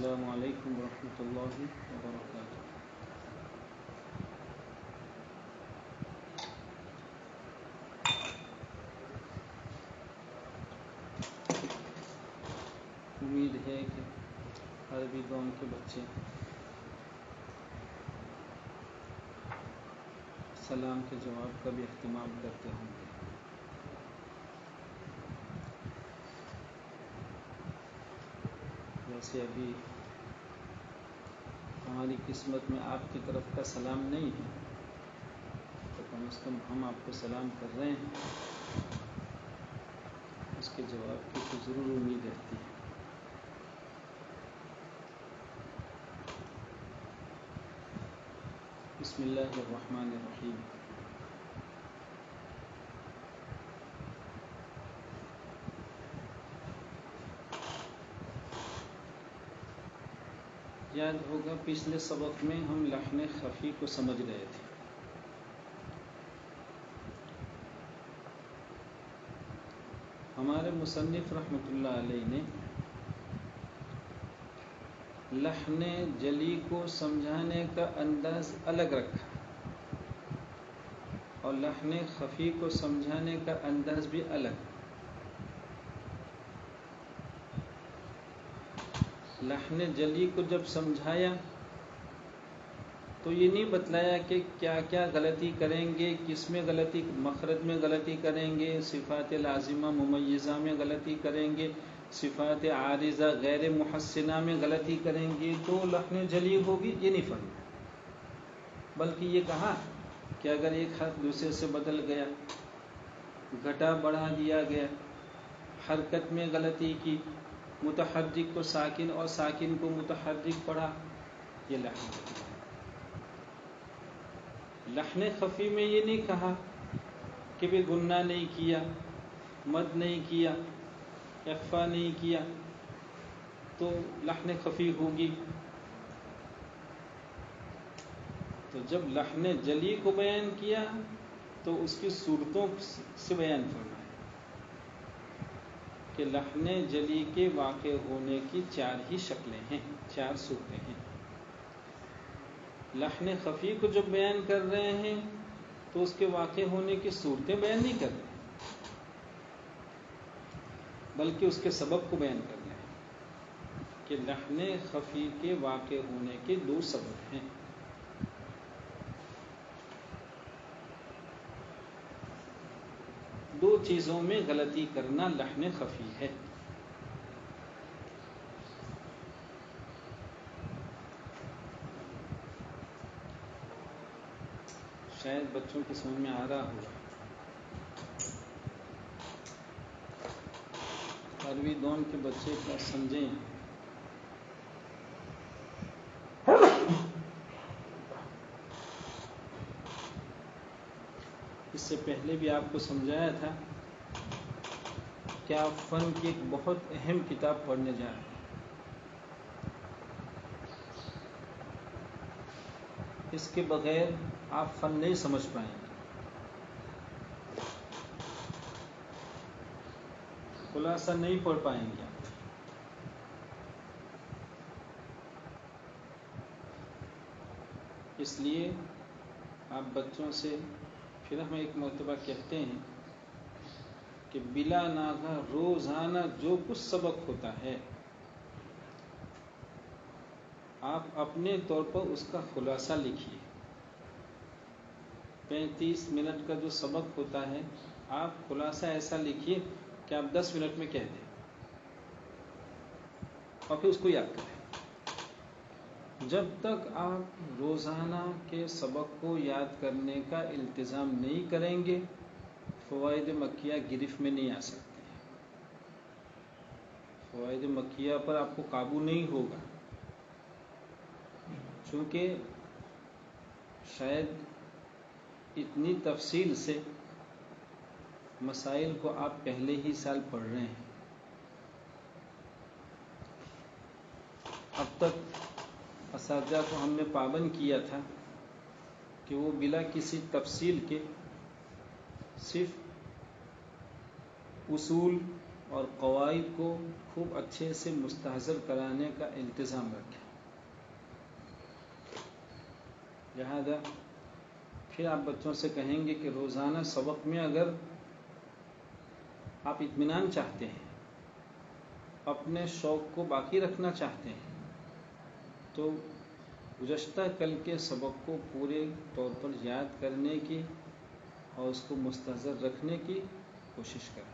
السلام علیکم ورحمۃ اللہ وبرکاتہ۔ امید ہے کہ عربی دوم کے بچے سلام کے جواب کا بھی اہتمام کرتے ہوں گے۔ ویسے ابھی ہماری قسمت میں آپ کی طرف کا سلام نہیں ہے، تو کم از کم ہم آپ کو سلام کر رہے ہیں، اس کے جواب کی تو ضرور امید رہتی ہے۔ بسم اللہ الرحمن الرحیم۔ یاد ہوگا پچھلے سبق میں ہم لحن خفی کو سمجھ رہے تھے۔ ہمارے مصنف رحمۃ اللہ علیہ نے لحن جلی کو سمجھانے کا انداز الگ رکھا اور لحن خفی کو سمجھانے کا انداز بھی الگ۔ لحن جلی کو جب سمجھایا تو یہ نہیں بتلایا کہ کیا کیا غلطی کریں گے، کس میں غلطی، مخرج میں غلطی کریں گے، صفات لازمہ ممیزہ میں غلطی کریں گے، صفات عارضہ غیر محسنہ میں غلطی کریں گے تو لحن جلی ہوگی، یہ نہیں فرمایا، بلکہ یہ کہا کہ اگر ایک حرف دوسرے سے بدل گیا، گھٹا بڑھا دیا گیا، حرکت میں غلطی کی، متحرک کو ساکن اور ساکن کو متحرک پڑھا، یہ لحن جلی ہے۔ لحن خفی میں یہ نہیں کہا کہ بھی گنہ نہیں کیا، مد نہیں کیا، اخفا نہیں کیا تو لحن خفی ہوگی۔ تو جب لحن جلی کو بیان کیا تو اس کی صورتوں سے بیان فرمایا کہ لحن جلی کے واقع ہونے کی چار ہی شکلیں ہیں، چار صورتیں ہیں۔ لحن خفی کو جب بیان کر رہے ہیں تو اس کے واقع ہونے کی صورتیں بیان نہیں کر رہے بلکہ اس کے سبب کو بیان کر رہے ہیں کہ لحن خفی کے واقع ہونے کے دو سبب ہیں۔ دو چیزوں میں غلطی کرنا لحن خفی ہے۔ شاید بچوں کی سمجھ میں آ رہا ہوگا۔ عربی دوم کے بچے کا سمجھیں۔ اس سے پہلے بھی آپ کو سمجھایا تھا کہ آپ فن کی ایک بہت اہم کتاب پڑھنے جا رہے ہیں۔ اس کے بغیر آپ فن نہیں سمجھ پائیں گے، خلاصہ نہیں پڑھ پائیں گے آپ۔ اس لیے آپ بچوں سے پھر ہم ایک مرتبہ کہتے ہیں کہ بلا ناغہ روزانہ جو کچھ سبق ہوتا ہے آپ اپنے طور پر اس کا خلاصہ لکھیے۔ 35 منٹ کا جو سبق ہوتا ہے آپ خلاصہ ایسا لکھیے کہ آپ 10 منٹ میں کہہ دیں اور پھر اس کو یاد کریں۔ جب تک آپ روزانہ کے سبق کو یاد کرنے کا التزام نہیں کریں گے فوائد مکیہ گرفت میں نہیں آ سکتے، فوائد مکیہ پر آپ کو قابو نہیں ہوگا، چونکہ شاید اتنی تفصیل سے مسائل کو آپ پہلے ہی سال پڑھ رہے ہیں۔ اب تک اساتذہ کو ہم نے پابند کیا تھا کہ وہ بلا کسی تفصیل کے صرف اصول اور قواعد کو خوب اچھے سے مستحضر کرانے کا التزام رکھیں. لہذا پھر آپ بچوں سے کہیں گے کہ روزانہ سبق میں اگر آپ اطمینان چاہتے ہیں، اپنے شوق کو باقی رکھنا چاہتے ہیں، تو گزشتہ کل کے سبق کو پورے طور پر یاد کرنے کی اور اس کو مستحضر رکھنے کی کوشش کریں.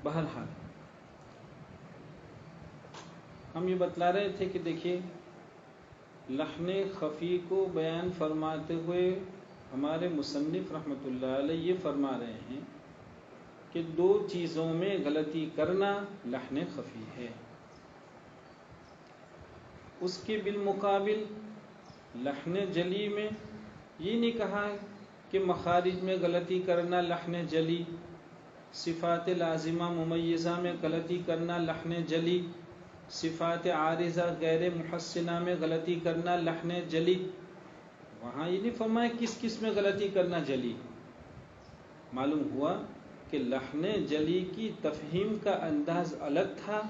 بہرحال ہم یہ بتلا رہے تھے کہ دیکھیے لحن خفی کو بیان فرماتے ہوئے ہمارے مصنف رحمۃ اللہ علیہ یہ فرما رہے ہیں کہ 2 چیزوں میں غلطی کرنا لحن خفی ہے. اس کے بالمقابل لحن جلی میں یہ نہیں کہا کہ مخارج میں غلطی کرنا لحن جلی، صفات لازمہ ممیزہ میں غلطی کرنا لحن جلی، صفات عارضہ غیر محسنہ میں غلطی کرنا لحن جلی. وہاں یہ نہیں فرمایا کس کس میں غلطی کرنا جلی. معلوم ہوا کہ لحن جلی کی تفہیم کا انداز الگ تھا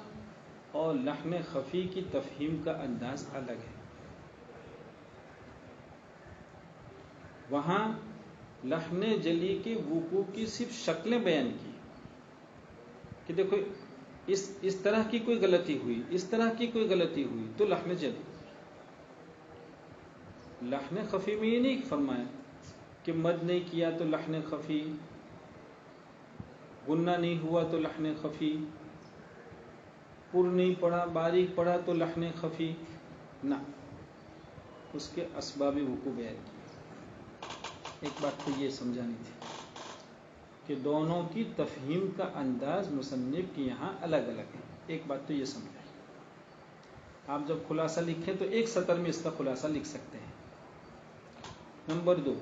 اور لحن خفی کی تفہیم کا انداز الگ ہے. وہاں لحن جلی کے وقوع کی صرف شکلیں بیان کی کہ دیکھو اس طرح کی کوئی غلطی ہوئی، اس طرح کی کوئی غلطی ہوئی تو لحن جلی. لحن خفی میں یہ نہیں فرمایا کہ مد نہیں کیا تو لحن خفی، غنہ نہیں ہوا تو لحن خفی، پر نہیں پڑھا باریک پڑھا تو لحن خفی، نہ، اس کے اسباب وقوع بیان کیے. ایک بات تو یہ سمجھانی تھی کہ دونوں کی تفہیم کا انداز مصنف کے یہاں الگ الگ ہے. ایک بات تو یہ سمجھیں. آپ جب خلاصہ لکھیں تو 1 سطر میں اس کا خلاصہ لکھ سکتے ہیں. نمبر 2،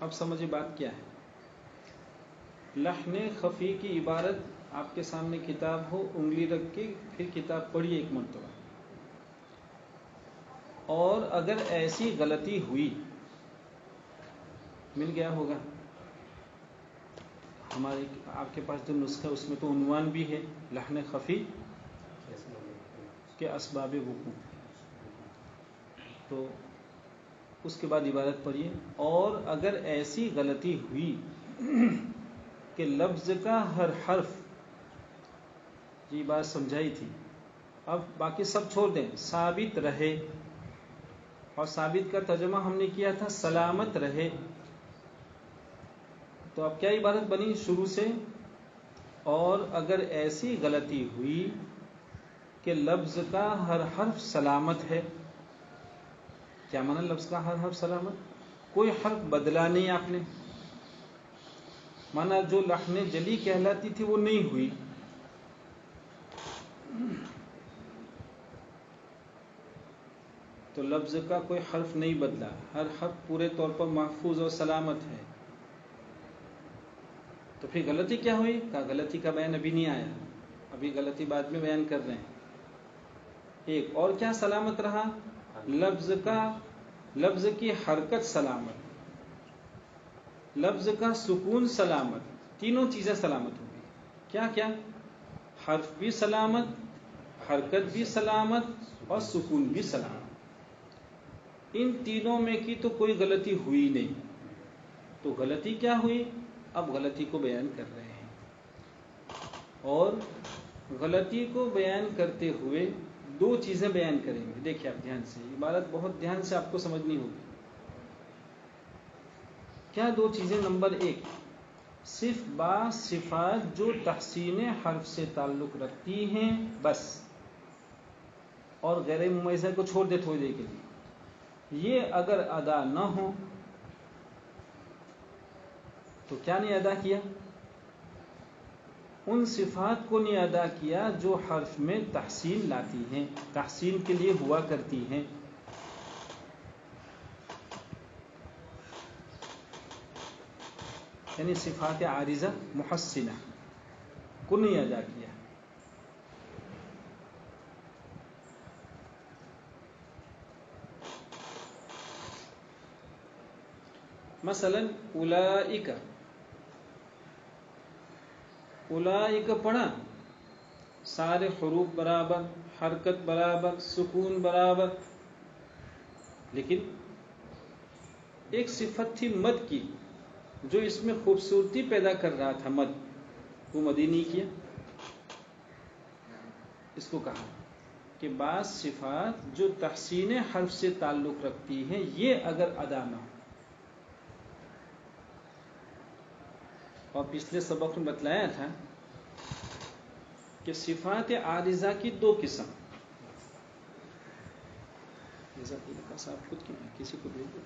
اب سمجھے بات کیا ہے. لحن خفی کی عبارت آپ کے سامنے کتاب ہو، انگلی رکھ کے پھر کتاب پڑھیے 1 مرتبہ. اور اگر ایسی غلطی ہوئی، مل گیا ہوگا ہمارے آپ کے پاس جو نسخہ اس میں تو عنوان بھی ہے لحن خفی کے اسباب وقوع، تو اس کے بعد عبارت پڑھیے. اور اگر ایسی غلطی ہوئی کہ لفظ کا ہر حرف، یہ بات سمجھائی تھی، اب باقی سب چھوڑ دیں، ثابت رہے، اور ثابت کا ترجمہ ہم نے کیا تھا سلامت رہے. تو اب کیا عبارت بنی شروع سے، اور اگر ایسی غلطی ہوئی کہ لفظ کا ہر حرف سلامت ہے. کیا معنی لفظ کا ہر حرف سلامت؟ کوئی حرف بدلا نہیں آپ نے، مانا جو لحن جلی کہلاتی تھی وہ نہیں ہوئی. تو لفظ کا کوئی حرف نہیں بدلا، ہر حرف پورے طور پر محفوظ اور سلامت ہے. تو پھر غلطی کیا ہوئی؟ کہا غلطی کا بیان ابھی نہیں آیا، ابھی غلطی بعد میں بیان کر رہے ہیں. ایک اور کیا سلامت رہا؟ لفظ کی حرکت سلامت، لفظ کا سکون سلامت، تینوں چیزیں سلامت ہو گئی. کیا کیا؟ حرف بھی سلامت، حرکت بھی سلامت، اور سکون بھی سلامت. ان تینوں میں کی تو کوئی غلطی ہوئی نہیں. تو غلطی کیا ہوئی؟ اب غلطی کو بیان کر رہے ہیں. اور غلطی کو بیان کرتے ہوئے 2 چیزیں بیان کریں گے. دیکھیں آپ دھیان سے، عبارت بہت دھیان سے آپ کو سمجھنی ہوگی. کیا 2 چیزیں؟ نمبر 1، صرف بعض صفات جو تحسین حرف سے تعلق رکھتی ہیں بس، اور غیر ممیزہ کو چھوڑ دے تھوڑی دیر کے لیے. یہ اگر ادا نہ ہو تو کیا نہیں ادا کیا؟ ان صفات کو نہیں ادا کیا جو حرف میں تحسین لاتی ہیں، تحسین کے لیے ہوا کرتی ہیں. یعنی صفات عارضہ محسنہ کو نہیں ادا کیا. مثلا اولئک پڑھا، سارے حروف برابر، حرکت برابر، سکون برابر، لیکن ایک صفت تھی مد کی جو اس میں خوبصورتی پیدا کر رہا تھا، مد، وہ مد ہی نہیں کیا۔ اس کو کہا کہ بعض صفات جو تحسین حرف سے تعلق رکھتی ہیں یہ اگر ادا نہ ہو، اور پچھلے سبق میں بتلایا تھا کہ صفات عارضہ کی دو قسم، آپ خود کیوں کسی کو بھیج دو۔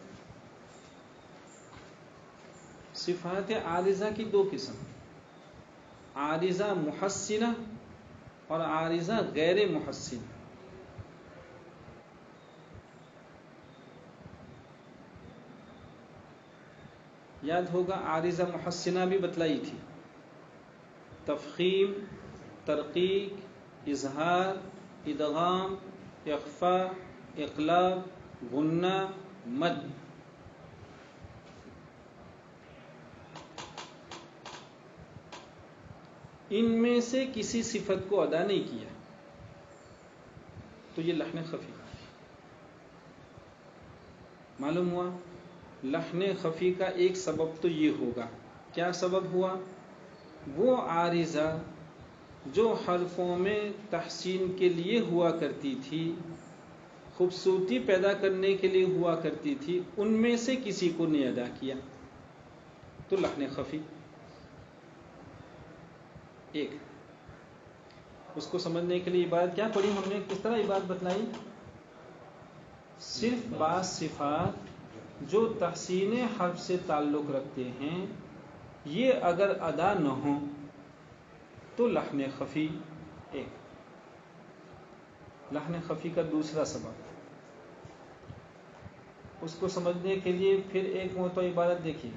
صفات عارضہ کی دو قسم، عارضہ محسنہ اور عارضہ غیر محسنہ۔ یاد ہوگا عارضہ محسنہ بھی بتلائی تھی، تفخیم، ترقیق، اظہار، ادغام، اخفاء، اقلاب، غنہ، مد۔ ان میں سے کسی صفت کو ادا نہیں کیا تو یہ لحن خفی۔ معلوم ہوا لحن خفی کا ایک سبب تو یہ ہوگا، کیا سبب ہوا؟ وہ عارضہ جو حرفوں میں تحسین کے لیے ہوا کرتی تھی، خوبصورتی پیدا کرنے کے لیے ہوا کرتی تھی، ان میں سے کسی کو نہیں ادا کیا تو لحن خفی۔ ایک اس کو سمجھنے کے لیے عبارت کیا پڑھی ہم نے، کس طرح عبارت بتلائی؟ صرف بعض صفات جو تحسین حرف سے تعلق رکھتے ہیں یہ اگر ادا نہ ہوں تو لحن خفی۔ ایک لحن خفی کا دوسرا سبب، اس کو سمجھنے کے لیے پھر ایک مرتبہ عبارت دیکھیے،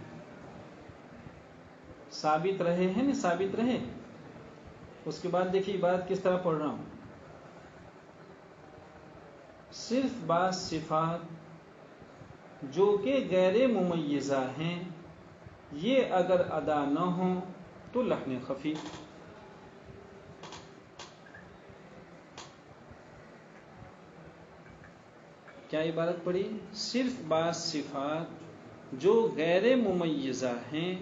ثابت رہے ہیں نا، ثابت رہے، اس کے بعد دیکھیے عبارت کس طرح پڑھ رہا ہوں، صرف بعض صفات جو کہ غیر ممیزہ ہیں یہ اگر ادا نہ ہوں تو لحن خفی۔ کیا عبارت پڑھی؟ صرف بعض صفات جو غیر ممیزہ ہیں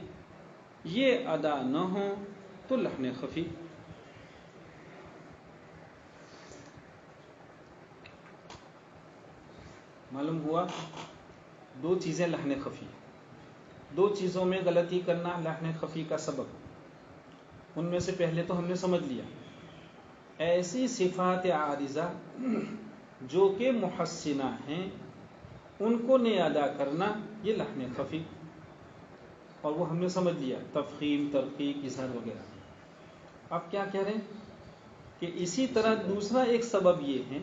یہ ادا نہ ہوں تو لحن خفی۔ معلوم ہوا دو چیزیں لحن خفی، دو چیزوں میں غلطی کرنا لحن خفی کا سبب۔ ان میں سے پہلے تو ہم نے سمجھ لیا، ایسی صفات عارضہ جو کہ محسنہ ہیں ان کو نہیں ادا کرنا یہ لحن خفی، اور وہ ہم نے سمجھ لیا، تفخیم، ترقیق، اظہار وغیرہ۔ اب کیا کہہ رہے ہیں کہ اسی طرح دوسرا ایک سبب یہ ہے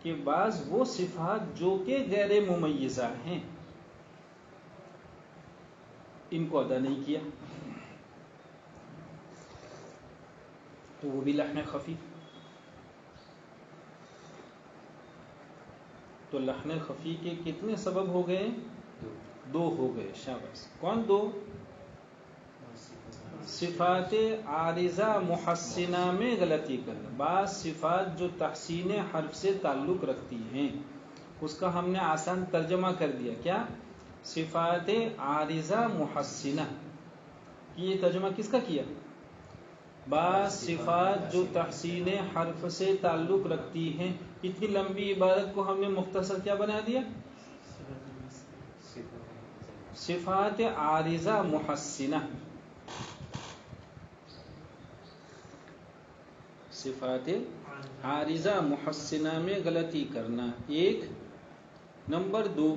کہ بعض وہ صفات جو کہ غیر ممیزہ ہیں ان کو ادا نہیں کیا تو وہ بھی لحن خفی۔ تو لحن خفی کے کتنے سبب ہو گئے؟ دو ہو گئے، شاباش۔ کون دو؟ صفات عارضہ محسنہ میں غلطی کرنا، بعض صفات جو تحسین حرف سے تعلق رکھتی ہیں، اس کا ہم نے آسان ترجمہ کر دیا، کیا؟ صفات عارضہ محسنہ۔ یہ ترجمہ کس کا کیا؟ بعض صفات جو تحسین حرف سے تعلق رکھتی ہیں۔ اتنی لمبی عبارت کو ہم نے مختصر کیا بنا دیا؟ صفات عارضہ محسنہ۔ صفات عارضہ محسنہ میں غلطی کرنا ایک۔ نمبر دو،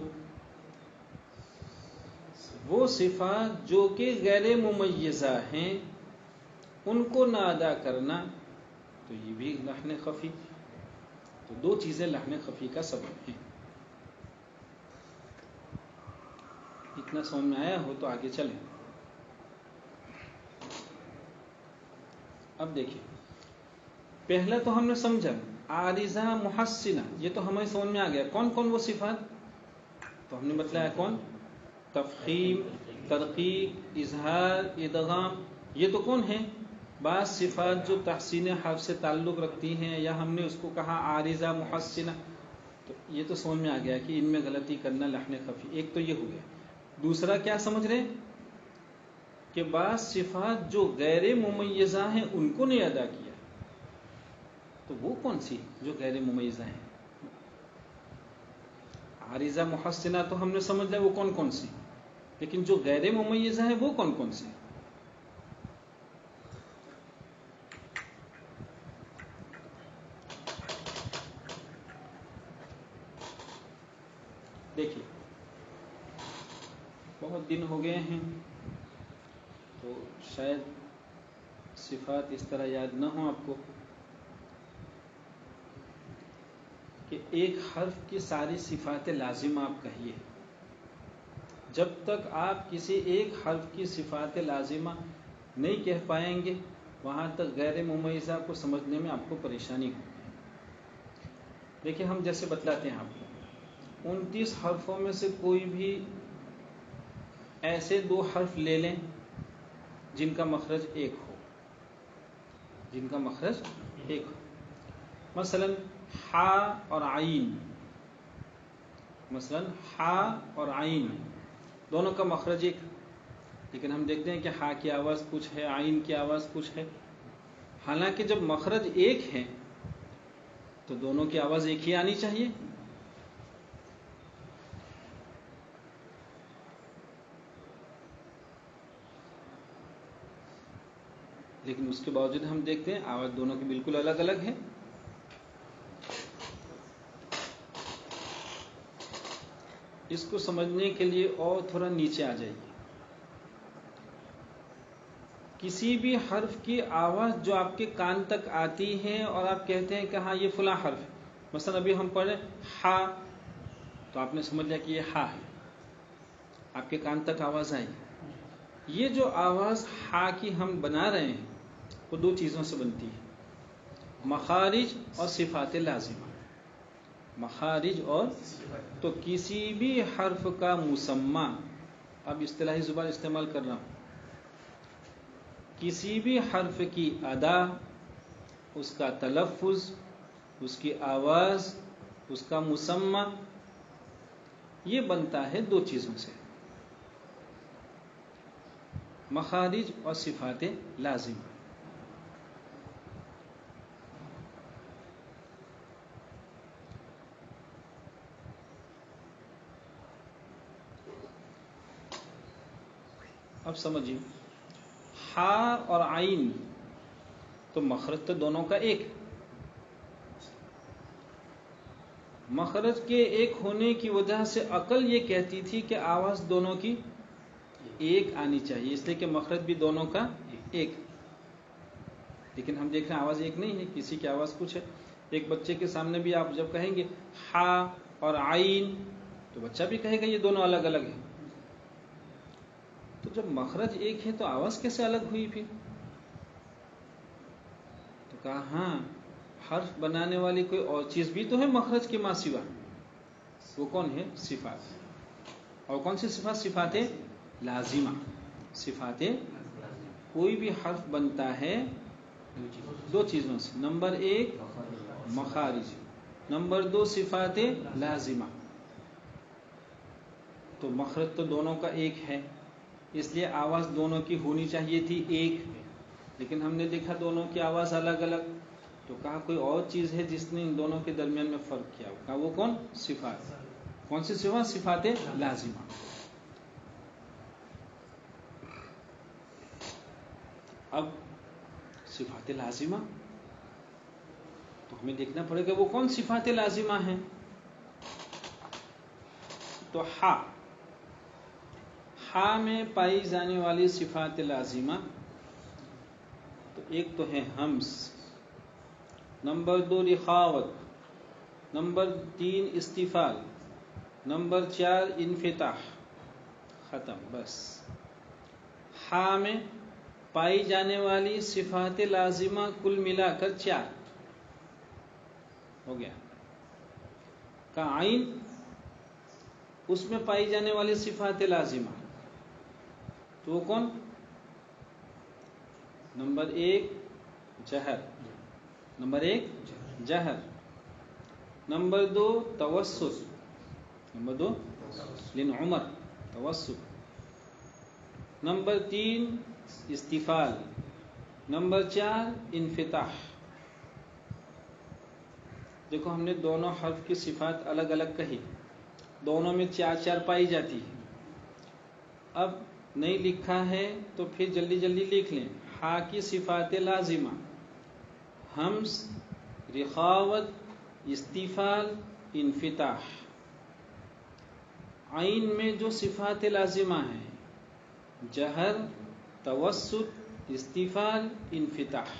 وہ صفات جو کہ غیر ممیزہ ہیں ان کو نہ ادا کرنا تو یہ بھی لحن خفی۔ تو دو چیزیں لحن خفی کا سبب ہیں۔ اتنا سمجھ میں آیا ہو تو آگے چلیں۔ اب دیکھیں، پہلا تو ہم نے سمجھا عارضہ محسنہ، یہ تو ہمیں سمجھ میں آ گیا۔ کون کون وہ صفات؟ تو ہم نے بتلایا کون؟ تفخیم، ترقیق، اظہار، ادغام، یہ تو کون ہیں؟ بعض صفات جو تحسین حرف سے تعلق رکھتی ہیں، یا ہم نے اس کو کہا عارضہ محسنہ، تو یہ تو سمجھ میں آ گیا کہ ان میں غلطی کرنا لحن خفی، ایک تو یہ ہو گیا۔ دوسرا کیا سمجھ رہے ہیں کہ بعض صفات جو غیر ممیزہ ہیں ان کو نہیں ادا کیا، تو وہ کون سی جو غیر ممیزہ ہیں؟ عارضہ محسنہ تو ہم نے سمجھ لیا وہ کون کون سی، لیکن جو غیر ممیزہ ہیں وہ کون کون سی؟ دیکھیے بہت دن ہو گئے ہیں تو شاید صفات اس طرح یاد نہ ہوں آپ کو، کہ ایک حرف کی ساری صفات لازمہ آپ کہیے، جب تک آپ کسی ایک حرف کی صفات لازمہ نہیں کہہ پائیں گے وہاں تک غیر ممیزہ کو سمجھنے میں آپ کو پریشانی ہوگی۔ دیکھیں ہم جیسے بتلاتے ہیں آپ کو، 29 حرفوں میں سے کوئی بھی ایسے 2 حرف لے لیں جن کا مخرج ایک ہو، جن کا مخرج ایک ہو، مثلا حا اور عین، مثلا حا اور عین دونوں کا مخرج ایک، لیکن ہم دیکھتے ہیں کہ حا کی آواز کچھ ہے، عین کی آواز کچھ ہے، حالانکہ جب مخرج ایک ہے تو دونوں کی آواز ایک ہی آنی چاہیے۔ لیکن اس کے باوجود ہم دیکھتے ہیں آواز دونوں کی بالکل الگ الگ ہے۔ اس کو سمجھنے کے لیے اور تھوڑا نیچے آ جائیے، کسی بھی حرف کی آواز جو آپ کے کان تک آتی ہے اور آپ کہتے ہیں کہ ہاں یہ فلاں حرف ہے، مثلا ابھی ہم پڑھیں ہا تو آپ نے سمجھ لیا کہ یہ ہا ہے، آپ کے کان تک آواز آئی۔ یہ جو آواز ہا کی ہم بنا رہے ہیں وہ 2 چیزوں سے بنتی ہے، مخارج اور صفات لازمہ، مخارج اور، تو کسی بھی حرف کا مسمى، اب اصطلاحی زبان استعمال کر رہا ہوں، کسی بھی حرف کی ادا، اس کا تلفظ، اس کی آواز، اس کا مسمى، یہ بنتا ہے 2 چیزوں سے، مخارج اور صفات لازمہ۔ اب سمجھیے، ہا اور عین تو مخرج تو دونوں کا ایک، مخرج کے ایک ہونے کی وجہ سے عقل یہ کہتی تھی کہ آواز دونوں کی ایک آنی چاہیے، اس لیے کہ مخرج بھی دونوں کا ایک، لیکن ہم دیکھ رہے ہیں آواز ایک نہیں ہے، کسی کی آواز کچھ ہے۔ ایک بچے کے سامنے بھی آپ جب کہیں گے ہا اور عین تو بچہ بھی کہے گا یہ دونوں الگ الگ ہیں، تو جب مخرج ایک ہے تو آواز کیسے الگ ہوئی پھر؟ تو کہا ہاں حرف بنانے والی کوئی اور چیز بھی تو ہے مخرج کے ماں سوا، وہ کون ہے؟ صفات، اور کون سی صفات؟ صفات لازمہ، صفات، کوئی بھی حرف بنتا ہے 2 چیزوں سے، نمبر 1 مخارج، نمبر 2 صفات لازمہ، تو مخرج تو دونوں کا ایک ہے، اس لیے آواز دونوں کی ہونی چاہیے تھی ایک، لیکن ہم نے دیکھا دونوں کی آواز الگ الگ، تو کہا کوئی اور چیز ہے جس نے ان دونوں کے درمیان میں فرق کیا، کہا وہ کون؟ صفات، کون سی صفات؟ صفات لازمہ۔ اب صفات لازمہ تو ہمیں دیکھنا پڑے گا وہ کون صفات لازمہ ہیں، تو ہا میں پائی جانے والی صفات لازمہ، تو ایک تو ہے ہمس، نمبر 2 رخاوت، نمبر 3 استفال، نمبر 4 انفتاح، ختم، بس۔ ہا میں پائی جانے والی صفات لازمہ کل ملا کر 4 ہو گیا۔ کا عین، اس میں پائی جانے والی صفات لازمہ، تو وہ کون؟ نمبر 1 جہر، نمبر 1 جہر، نمبر 2 توسط، نمبر 2 لن عمر توسط، نمبر 3 استفال، نمبر 4 انفتاح۔ دیکھو ہم نے دونوں حرف کی صفات الگ الگ کہی، دونوں میں 4 پائی جاتی ہے۔ اب نہیں لکھا ہے تو پھر جلدی جلدی لکھ لیں۔ ہا کی صفات لازمہ ہمز، رخاوت، استفال، انفتاح۔ عین میں جو صفات لازمہ ہیں جہر، توسط، استفال، انفتاح۔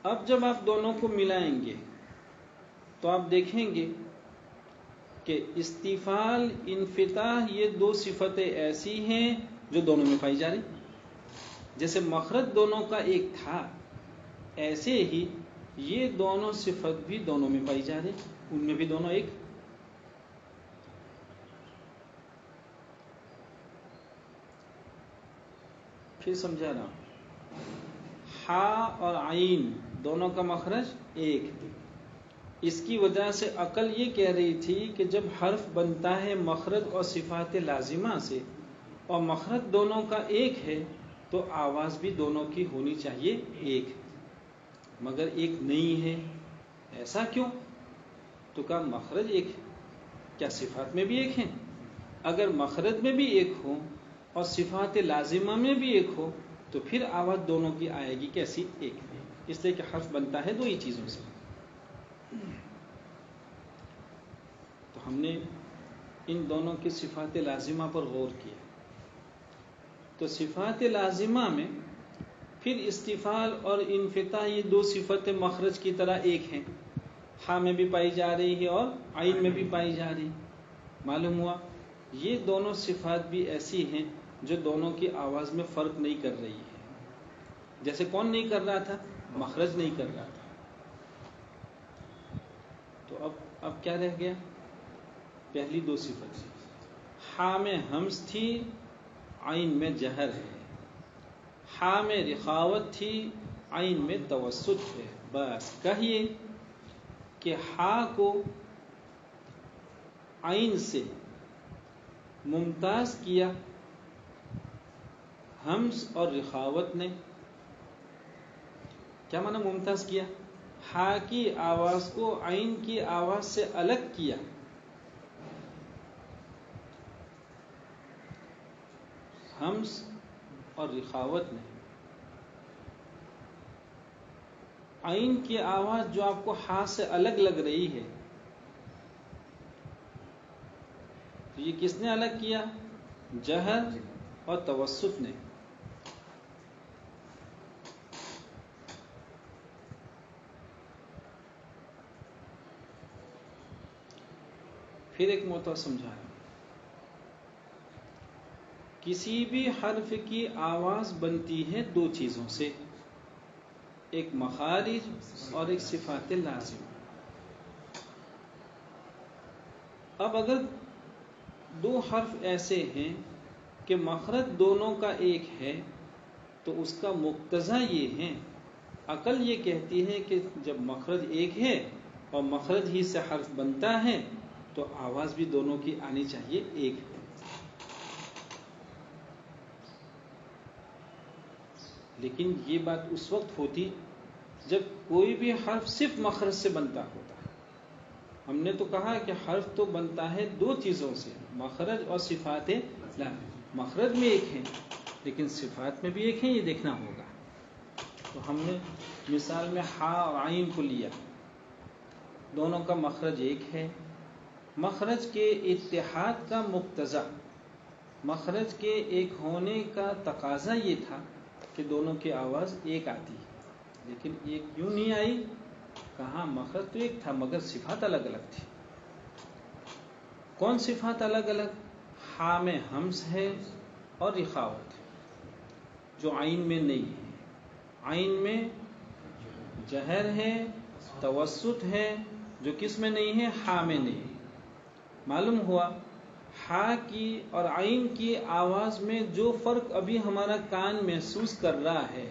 اب جب آپ دونوں کو ملائیں گے تو آپ دیکھیں گے کہ استفال، انفتاح یہ 2 صفتیں ایسی ہیں جو دونوں میں پائی جا رہی۔ جیسے مخرج دونوں کا ایک تھا، ایسے ہی یہ دونوں صفت بھی دونوں میں پائی جا رہی، ان میں بھی دونوں ایک۔ پھر سمجھا رہا ہوں، ہا اور عین دونوں کا مخرج ایک، اس کی وجہ سے عقل یہ کہہ رہی تھی کہ جب حرف بنتا ہے مخرج اور صفات لازمہ سے اور مخرج دونوں کا ایک ہے تو آواز بھی دونوں کی ہونی چاہیے ایک، مگر ایک نہیں ہے۔ ایسا کیوں؟ تو کہا مخرج ایک ہے، کیا صفات میں بھی ایک ہیں؟ اگر مخرج میں بھی ایک ہو اور صفات لازمہ میں بھی ایک ہو تو پھر آواز دونوں کی آئے گی کیسی؟ ایک، اس لیے کہ حرف بنتا ہے 2 ہی چیزوں سے۔ تو ہم نے ان دونوں کی صفات لازمہ پر غور کیا، تو صفات لازمہ میں پھر استفال اور انفتاح یہ 2 صفتیں مخرج کی طرح ایک ہیں، ہا میں بھی پائی جا رہی ہے اور عین میں بھی پائی جا رہی۔ معلوم ہوا یہ دونوں صفات بھی ایسی ہیں جو دونوں کی آواز میں فرق نہیں کر رہی ہے۔ جیسے کون نہیں کر رہا تھا؟ مخرج نہیں کر رہا تھا۔ تو اب کیا رہ گیا؟ پہلی 2 صفت، ہا میں ہمز تھی، عین میں جہر ہے، ہا میں رخاوت تھی، عین میں توسط ہے۔ بس کہیے کہ ہا کو عین سے ممتاز کیا ہمز اور رخاوت نے۔ کیا معنی ممتاز کیا؟ ہا کی آواز کو عین کی آواز سے الگ کیا۔ ہمز اور رخاوت نے عین کی آواز جو آپ کو ہا سے الگ لگ رہی ہے، تو یہ کس نے الگ کیا؟ جہر اور توسط نے۔ پھر ایک موضوع سمجھایا، کسی بھی حرف کی آواز بنتی ہے 2 چیزوں سے، ایک مخارج اور ایک صفات لازمہ۔ اب اگر 2 حرف ایسے ہیں کہ مخرج دونوں کا ایک ہے تو اس کا مقتضا یہ ہے، عقل یہ کہتی ہے کہ جب مخرج ایک ہے اور مخرج ہی سے حرف بنتا ہے تو آواز بھی دونوں کی آنی چاہیے ایک۔ لیکن یہ بات اس وقت ہوتی جب کوئی بھی حرف صرف مخرج سے بنتا ہوتا۔ ہم نے تو کہا کہ حرف تو بنتا ہے 2 چیزوں سے، مخرج اور صفات لازمہ۔ مخرج میں ایک ہے لیکن صفات میں بھی ایک ہے، یہ دیکھنا ہوگا۔ تو ہم نے مثال میں ہا اور عین کو لیا، دونوں کا مخرج ایک ہے، مخرج کے اتحاد کا مقتضا، مخرج کے ایک ہونے کا تقاضا یہ تھا کہ دونوں کی آواز ایک آتی، لیکن ایک کیوں نہیں آئی؟ کہاں مخرج تو ایک تھا مگر صفات الگ الگ تھی۔ کون صفات الگ الگ؟ ہا میں ہمز ہے اور رخاوت جو عین میں نہیں ہے، عین میں جہر ہے، توسط ہے جو کس میں نہیں ہے؟ ہا میں نہیں۔ معلوم ہوا ہا کی اور عین کی آواز میں جو فرق ابھی ہمارا کان محسوس کر رہا ہے،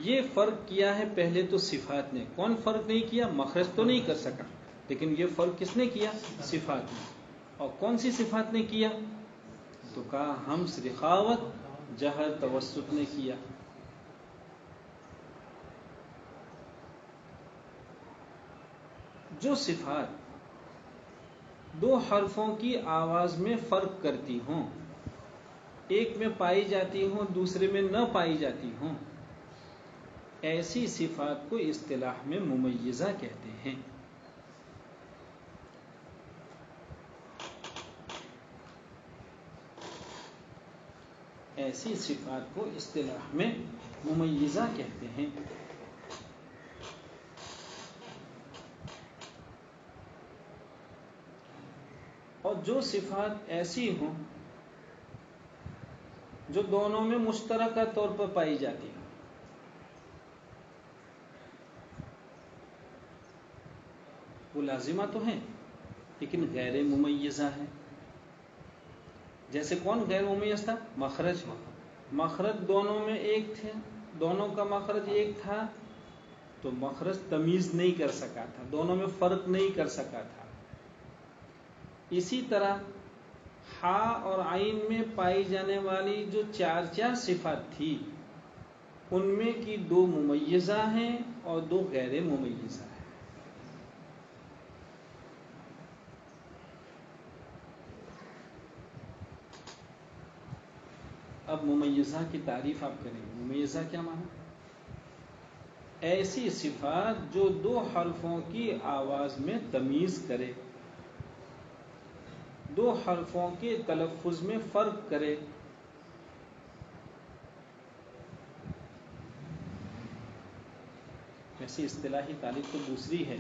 یہ فرق کیا ہے پہلے تو صفات نے. کون فرق نہیں کیا؟ مخرج تو نہیں کر سکا، لیکن یہ فرق کس نے کیا؟ صفات نے. اور کون سی صفات نے کیا؟ تو کہا ہمس، رخاوت، جہر، توسط نے کیا. جو صفات دو حرفوں کی آواز میں فرق کرتی ہوں، ایک میں پائی جاتی ہوں دوسرے میں نہ پائی جاتی ہوں، ایسی صفات کو اصطلاح میں ممیزہ کہتے ہیں. ایسی صفات کو اصطلاح میں ممیزہ کہتے ہیں. اور جو صفات ایسی ہوں جو دونوں میں مشترکہ طور پر پائی جاتی ہیں، وہ لازمہ تو ہیں لیکن غیر ممیزہ ہیں. جیسے کون غیر ممیز تھا؟ مخرج. مخرج دونوں میں ایک تھے، دونوں کا مخرج ایک تھا تو مخرج تمیز نہیں کر سکا تھا، دونوں میں فرق نہیں کر سکا تھا. اسی طرح ہا اور عین میں پائی جانے والی جو چار صفات تھی، ان میں کی دو ممیزہ ہیں اور دو غیر ممیزہ ہیں. اب ممیزہ کی تعریف آپ کریں گے. ممیزہ کیا معنی؟ ایسی صفات جو دو حرفوں کی آواز میں تمیز کرے، دو حرفوں کے تلفظ میں فرق کرے. ایسی اصطلاحی تعریف تو دوسری ہے.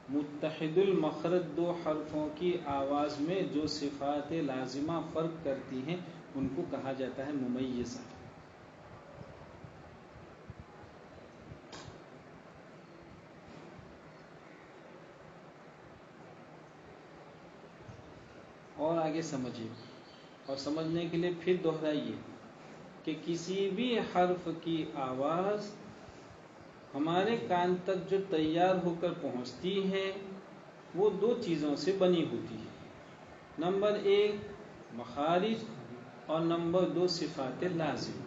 متحد المخرج دو حرفوں کی آواز میں جو صفات لازمہ فرق کرتی ہیں ان کو کہا جاتا ہے ممیزہ. اور آگے سمجھیے، اور سمجھنے کے لیے پھر دہرائیے کہ کسی بھی حرف کی آواز ہمارے کان تک جو تیار ہو کر پہنچتی ہے وہ دو چیزوں سے بنی ہوتی ہے. نمبر ایک مخارج اور نمبر دو صفات لازمہ.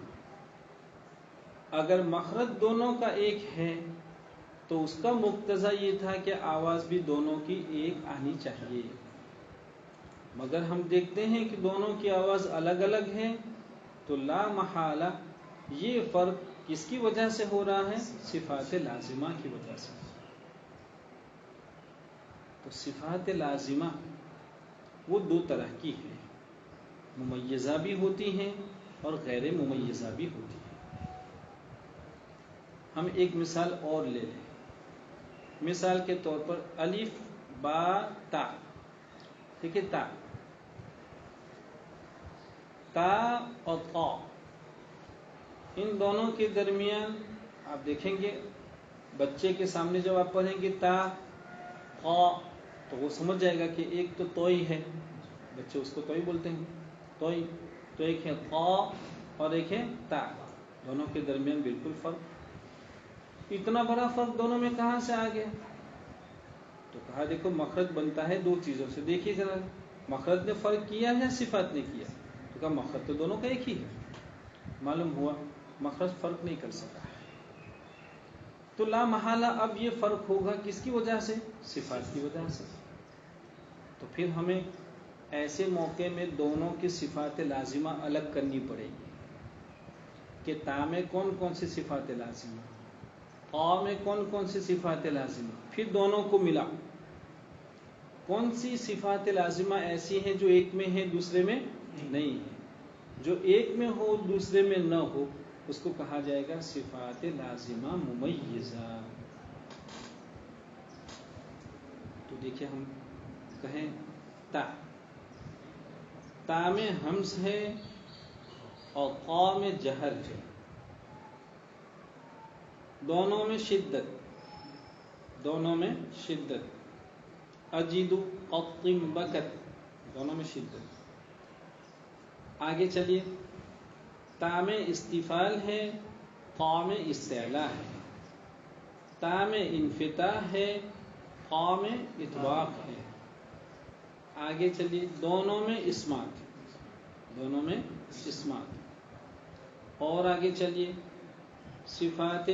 اگر مخرج دونوں کا ایک ہے تو اس کا مقتضی یہ تھا کہ آواز بھی دونوں کی ایک آنی چاہیے، مگر ہم دیکھتے ہیں کہ دونوں کی آواز الگ الگ ہے تو لا محالہ یہ فرق کس کی وجہ سے ہو رہا ہے؟ صفات لازمہ کی وجہ سے. تو صفات لازمہ وہ دو طرح کی ہیں، ممیزہ بھی ہوتی ہیں اور غیر ممیزہ بھی ہوتی ہیں. ہم ایک مثال اور لے لیں. مثال کے طور پر الف با تا. ٹھیک ہے، تا اور طا، ان دونوں کے درمیان آپ دیکھیں گے بچے کے سامنے جب آپ پڑھیں گے تا قا تو وہ سمجھ جائے گا کہ ایک تو توئی ہے، بچے اس کو توئی بولتے ہیں، توئی. تو ایک ہے قا اور ایک ہے تا، دونوں کے درمیان بالکل فرق. اتنا بڑا فرق دونوں میں کہاں سے آ گیا؟ تو کہا دیکھو مخرج بنتا ہے دو چیزوں سے. دیکھیے ذرا، مخرج نے فرق کیا ہے یا صفات نے کیا؟ تو کہا مخرج تو دونوں کا ایک ہی ہے. معلوم ہوا مخرج فرق نہیں کر سکا ہے. تو لا محالہ اب یہ فرق ہوگا کس کی وجہ سے؟ صفات کی وجہ سے. تو پھر ہمیں ایسے موقع میں دونوں کی صفات لازمہ الگ کرنی پڑے گی کہ تا میں کون کون سی صفات لازمہ، قا میں کون کون سی صفات لازمہ. پھر دونوں کو ملا کون سی صفات لازمہ ایسی ہیں جو ایک میں ہے دوسرے میں نہیں ہے. جو ایک میں ہو دوسرے میں نہ ہو اس کو کہا جائے گا صفات لازمہ ممیزہ. تو دیکھیں ہم کہیں تا میں ہمس ہے اور قا میں جہر ہے، دونوں میں شدت. اجدو قطم بکت، دونوں میں شدت. آگے چلیے، تا میں استفال ہے، قا میں استعلا ہے، تا میں انفتاح ہے، قا میں اطباق ہے. آگے چلیے، دونوں میں اسمات، دونوں میں اسمات. اور آگے چلیے، صفات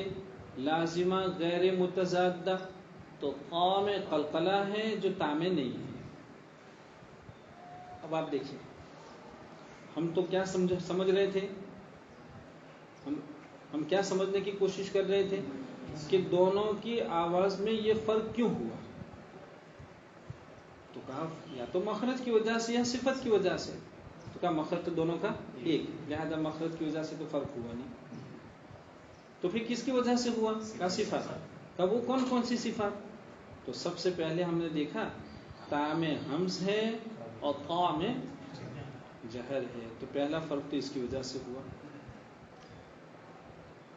لازمہ غیر متضادہ، تو قا میں قلقلہ ہے جو تا میں نہیں ہے. اب آپ دیکھیے، ہم تو کیا سمجھ رہے تھے، ہم کیا سمجھنے کی کوشش کر رہے تھے کہ دونوں کی آواز میں یہ فرق کیوں ہوا. تو کہا یا تو مخرج کی وجہ سے یا صفت کی وجہ سے. تو کہا مخرج تو دونوں کا ایک، لہذا مخرج کی وجہ سے تو فرق ہوا نہیں. تو پھر کس کی وجہ سے ہوا؟ کہا صفت. کہا وہ کون کون سی صفات؟ تو سب سے پہلے ہم نے دیکھا تا میں حمز ہے اور قا میں جہر ہے، تو پہلا فرق تو اس کی وجہ سے ہوا.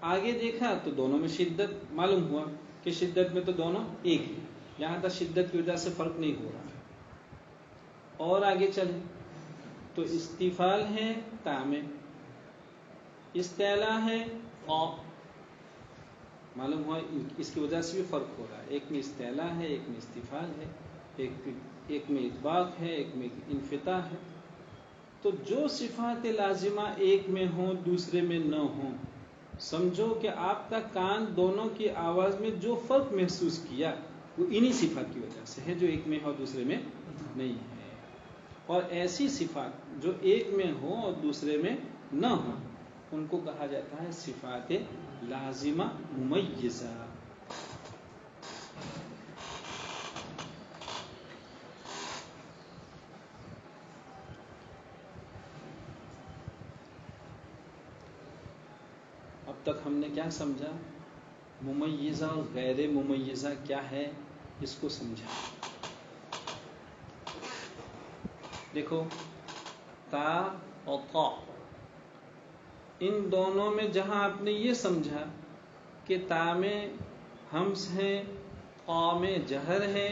آگے دیکھا تو دونوں میں شدت، معلوم ہوا کہ شدت میں تو دونوں ایک ہے، یہاں تک شدت کی وجہ سے فرق نہیں ہو رہا. اور آگے چلیں تو استفال ہے تا میں، استعلا ہے قا، معلوم ہوا اس کی وجہ سے بھی فرق ہو رہا ہے. ایک میں استعلا ہے، ایک میں استفال ہے، ایک میں اطباق ہے، ایک میں انفتاح ہے. تو جو صفات لازمہ ایک میں ہوں دوسرے میں نہ ہوں، سمجھو کہ آپ کا کان دونوں کی آواز میں جو فرق محسوس کیا وہ انہی صفات کی وجہ سے ہے جو ایک میں ہے اور دوسرے میں نہیں ہے. اور ایسی صفات جو ایک میں ہو اور دوسرے میں نہ ہو ان کو کہا جاتا ہے صفات لازمہ ممیزہ. اب تک ہم نے کیا سمجھا؟ ممیزہ اور غیر ممیزہ کیا ہے اس کو سمجھا. دیکھو، تا اور قا، ان دونوں میں جہاں آپ نے یہ سمجھا کہ تا میں حمز ہے، قا میں جہر ہے،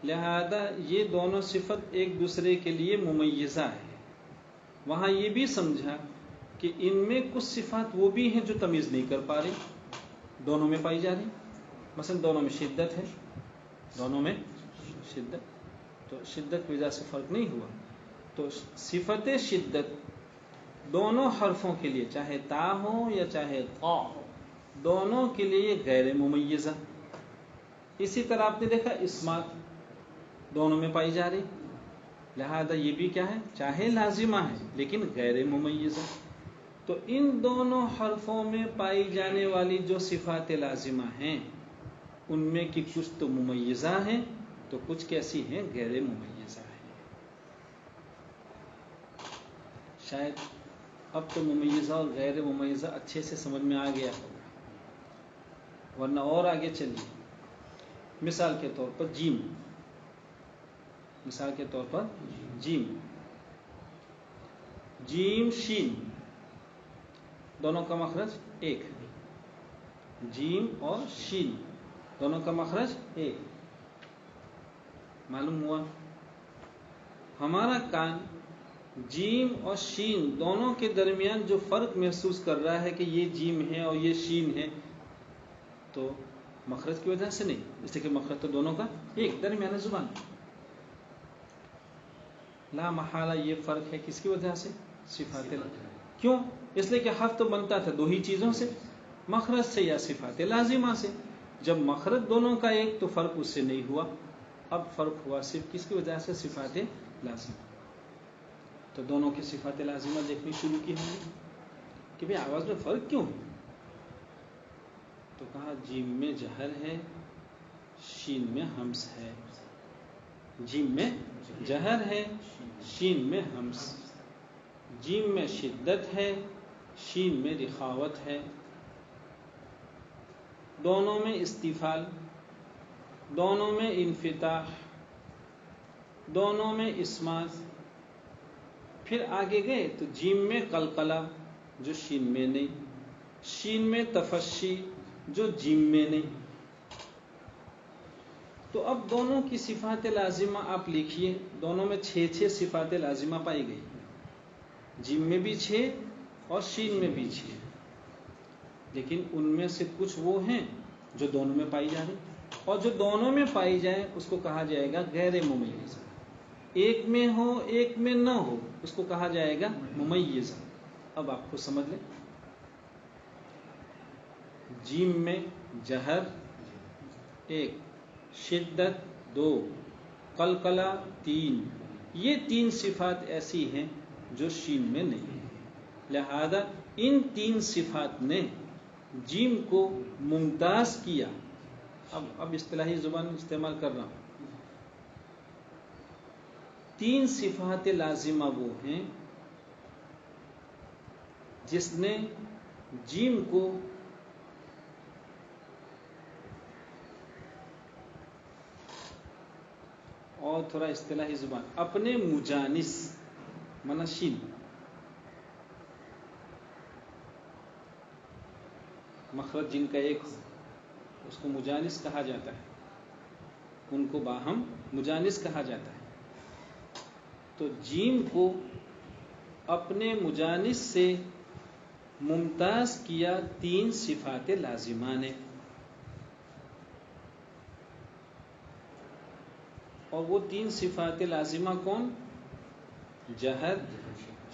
لہذا یہ دونوں صفت ایک دوسرے کے لیے ممیزہ ہے، وہاں یہ بھی سمجھا کہ ان میں کچھ صفات وہ بھی ہیں جو تمیز نہیں کر پا رہی، دونوں میں پائی جا رہی. مثلا دونوں میں شدت ہے، دونوں میں شدت، تو شدت کی وجہ سے فرق نہیں ہوا. تو صفت شدت دونوں حرفوں کے لیے، چاہے تا ہو یا چاہے قا ہو، دونوں کے لیے غیر ممیزہ. اسی طرح آپ نے دیکھا اسمات دونوں میں پائی جا رہی، لہذا یہ بھی کیا ہے، چاہے لازمہ ہے لیکن غیر ممیزہ. تو ان دونوں حرفوں میں پائی جانے والی جو صفات لازمہ ہیں ان میں کی کچھ تو ممیزہ ہیں تو کچھ کیسی ہیں، غیر ممیزہ ہیں. شاید اب تو ممیزہ اور غیر ممیزہ اچھے سے سمجھ میں آ گیا ہوگا، ورنہ اور آگے چلیے. مثال کے طور پر جیم، مثال کے طور پر جیم، جیم شین، دونوں کا مخرج ایک ہے. جیم اور شین دونوں کا مخرج ایک. معلوم ہوا ہمارا کان جیم اور شین دونوں کے درمیان جو فرق محسوس کر رہا ہے کہ یہ جیم ہے اور یہ شین ہے، تو مخرج کی وجہ سے نہیں، اس لیے کہ مخرج تو دونوں کا ایک، درمیان زبان. لا محالہ یہ فرق ہے کس کی وجہ سے؟ صفات. کیوں؟ اس لیے کہ حرف تو بنتا تھا دو ہی چیزوں سے، مخرج سے یا صفات لازمہ سے. جب مخرج دونوں کا ایک تو فرق اس سے نہیں ہوا، اب فرق ہوا صرف کس کی وجہ سے؟ صفات لازمہ. تو دونوں کی صفات لازمہ دیکھنی شروع کی ہم نے کہ بھئی آواز میں فرق کیوں ہے. تو کہا جیم میں جہر ہے، شین میں حمز ہے. جیم میں جہر ہے، شین میں حمز. جیم میں شدت ہے، شین میں رخاوت ہے. دونوں میں استفال، دونوں میں انفتاح، دونوں میں اسمات. پھر آگے گئے تو جیم میں قلقلہ جو شین میں نہیں، شین میں تفشی جو جیم میں نہیں. تو تو اب دونوں کی صفات لازمہ آپ لکھیے، دونوں میں 6 صفات لازمہ پائی گئی، جیم میں بھی 6 اور شین میں بھی 6، لیکن ان میں سے کچھ وہ ہیں جو دونوں میں پائی جا رہی، اور جو دونوں میں پائی جائے اس کو کہا جائے گا غیر ممیزہ، ایک میں ہو ایک میں نہ ہو اس کو کہا جائے گا ممیزہ۔ اب آپ کو سمجھ لیں، جیم میں جہر 1، شدت 2، قلقلہ 3، یہ 3 صفات ایسی ہیں جو شین میں نہیں ہیں، لہذا ان 3 صفات نے جیم کو ممتاز کیا۔ اب اصطلاحی زبان استعمال کر رہا ہوں، 3 صفات لازمہ وہ ہیں جس نے جیم کو اور تھوڑا اصطلاحی زبان اپنے مجانس منشین مخرج جن کا ایک ہو اس کو مجانس کہا جاتا ہے، ان کو باہم مجانس کہا جاتا ہے۔ تو جیم کو اپنے مجانس سے ممتاز کیا 3 صفات لازمہ نے، اور وہ 3 صفات لازمہ کون؟ جہر،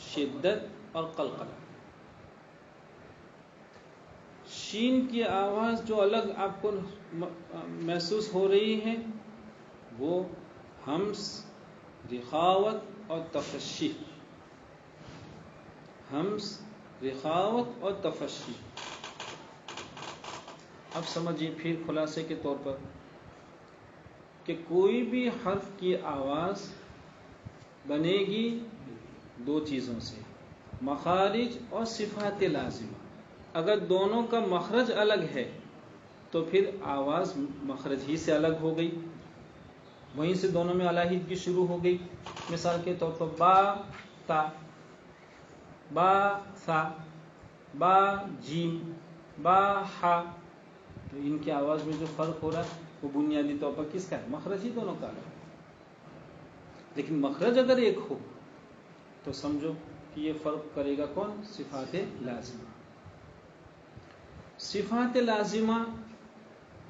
شدت اور قلقلہ۔ شین کی آواز جو الگ آپ کو محسوس ہو رہی ہے وہ ہمس، رخاوت اور تفشی، ہمس، رخاوت اور تفشی۔ اب سمجھیے پھر خلاصے کے طور پر کہ کوئی بھی حرف کی آواز بنے گی 2 چیزوں سے، مخارج اور صفات لازمہ۔ اگر دونوں کا مخرج الگ ہے تو پھر آواز مخرج ہی سے الگ ہو گئی، وہیں سے دونوں میں علیحدگی شروع ہو گئی۔ مثال کے طور پر با تا، با سا، با جیم، با ہا، تو ان کی آواز میں جو فرق ہو رہا ہے وہ بنیادی طور پر کس کا ہے؟ مخرج ہی دونوں کا ہے۔ لیکن مخرج اگر ایک ہو تو سمجھو کہ یہ فرق کرے گا کون؟ صفات لازمہ۔ صفات لازمہ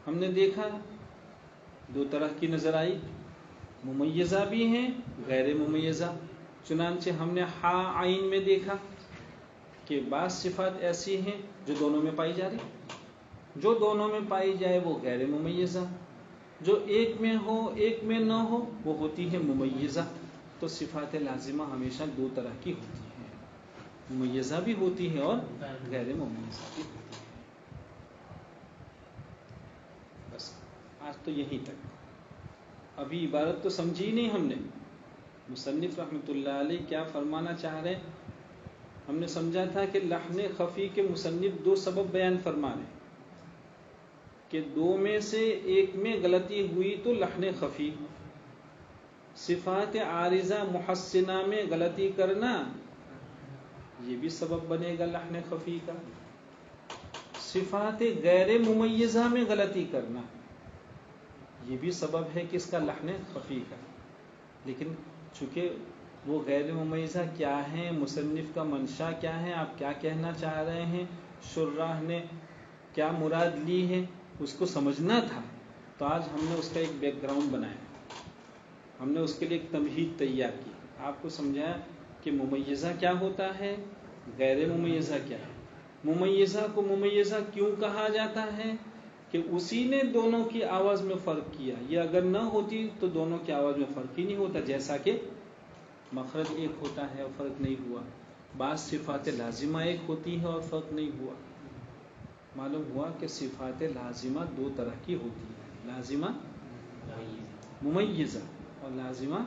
ہم نے دیکھا 2 طرح کی نظر آئی، ممیزہ بھی ہیں، غیر ممیزہ۔ چنانچہ ہم نے ہا عین میں دیکھا کہ بعض صفات ایسی ہیں جو دونوں میں پائی جا رہی، جو دونوں میں پائی جائے وہ غیر ممیزہ، جو ایک میں ہو ایک میں نہ ہو وہ ہوتی ہے ممیزہ۔ تو صفات لازمہ ہمیشہ 2 طرح کی ہوتی ہیں، ممیزہ بھی ہوتی ہے اور غیر ممیزہ بھی ہوتی ہے۔ بس آج تو یہیں تک، ابھی عبارت تو سمجھی نہیں ہم نے، مصنف رحمۃ اللہ علیہ کیا فرمانا چاہ رہے ہیں۔ ہم نے سمجھا تھا کہ لحن خفی کے مصنف 2 سبب بیان فرما رہے ہیں کہ 2 میں سے ایک میں غلطی ہوئی تو لحن خفی، صفات عارضہ محسنہ میں غلطی کرنا یہ بھی سبب بنے گا لحن خفی کا، صفات غیر ممیزہ میں غلطی کرنا یہ بھی سبب ہے کس کا؟ لحن خفی کا۔ لیکن چونکہ وہ غیر ممیزہ کیا ہیں، مصنف کا منشا کیا ہے، آپ کیا کہنا چاہ رہے ہیں، شراح نے کیا مراد لی ہے، اس کو سمجھنا تھا، تو آج ہم نے اس کا ایک بیک گراؤنڈ بنایا، ہم نے اس کے لیے ایک تمہید تیار کی، آپ کو سمجھایا کہ ممیزہ کیا ہوتا ہے، غیر ممیزہ کیا ہے۔ ممیزہ کو ممیزہ کیوں کہا جاتا ہے کہ اسی نے دونوں کی آواز میں فرق کیا، یہ اگر نہ ہوتی تو دونوں کی آواز میں فرق ہی نہیں ہوتا، جیسا کہ مخرج ایک ہوتا ہے اور فرق نہیں ہوا، بعض صفات لازمہ ایک ہوتی ہے اور فرق نہیں ہوا۔ معلوم ہوا کہ صفات لازمہ 2 طرح کی ہوتی ہے، لازمہ ممیزہ اور لازمہ